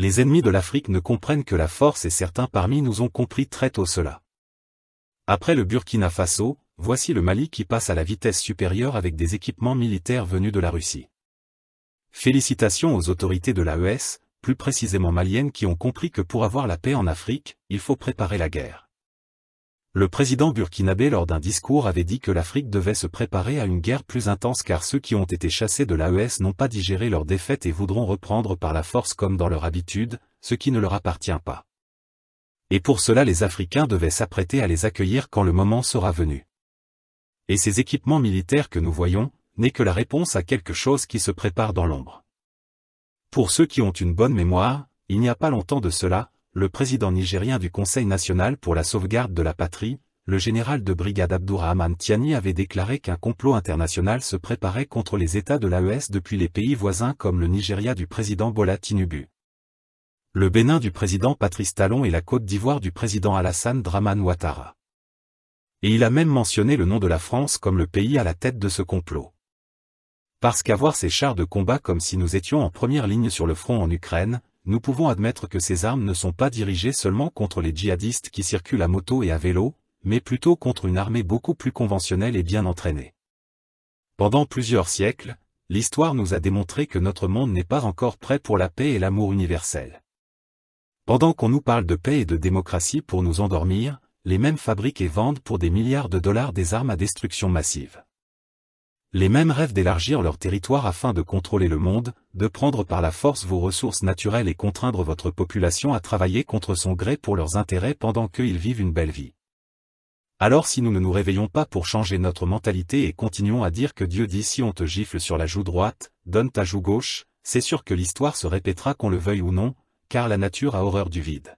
Les ennemis de l'Afrique ne comprennent que la force et certains parmi nous ont compris très tôt cela. Après le Burkina Faso, voici le Mali qui passe à la vitesse supérieure avec des équipements militaires venus de la Russie. Félicitations aux autorités de l'AES, plus précisément maliennes qui ont compris que pour avoir la paix en Afrique, il faut préparer la guerre. Le président burkinabé lors d'un discours avait dit que l'Afrique devait se préparer à une guerre plus intense car ceux qui ont été chassés de l'AES n'ont pas digéré leur défaite et voudront reprendre par la force comme dans leur habitude, ce qui ne leur appartient pas. Et pour cela les Africains devaient s'apprêter à les accueillir quand le moment sera venu. Et ces équipements militaires que nous voyons, n'est que la réponse à quelque chose qui se prépare dans l'ombre. Pour ceux qui ont une bonne mémoire, il n'y a pas longtemps de cela, le président nigérien du Conseil national pour la sauvegarde de la patrie, le général de brigade Abdourahmane Tiani avait déclaré qu'un complot international se préparait contre les États de l'AES depuis les pays voisins comme le Nigeria du président Bola Tinubu, le Bénin du président Patrice Talon et la Côte d'Ivoire du président Alassane Dramane Ouattara. Et il a même mentionné le nom de la France comme le pays à la tête de ce complot. Parce qu'avoir ces chars de combat comme si nous étions en première ligne sur le front en Ukraine, nous pouvons admettre que ces armes ne sont pas dirigées seulement contre les djihadistes qui circulent à moto et à vélo, mais plutôt contre une armée beaucoup plus conventionnelle et bien entraînée. Pendant plusieurs siècles, l'histoire nous a démontré que notre monde n'est pas encore prêt pour la paix et l'amour universel. Pendant qu'on nous parle de paix et de démocratie pour nous endormir, les mêmes fabriquent et vendent pour des milliards de dollars des armes à destruction massive. Les mêmes rêvent d'élargir leur territoire afin de contrôler le monde, de prendre par la force vos ressources naturelles et contraindre votre population à travailler contre son gré pour leurs intérêts pendant qu'ils vivent une belle vie. Alors si nous ne nous réveillons pas pour changer notre mentalité et continuons à dire que Dieu dit si on te gifle sur la joue droite, donne ta joue gauche, c'est sûr que l'histoire se répétera qu'on le veuille ou non, car la nature a horreur du vide.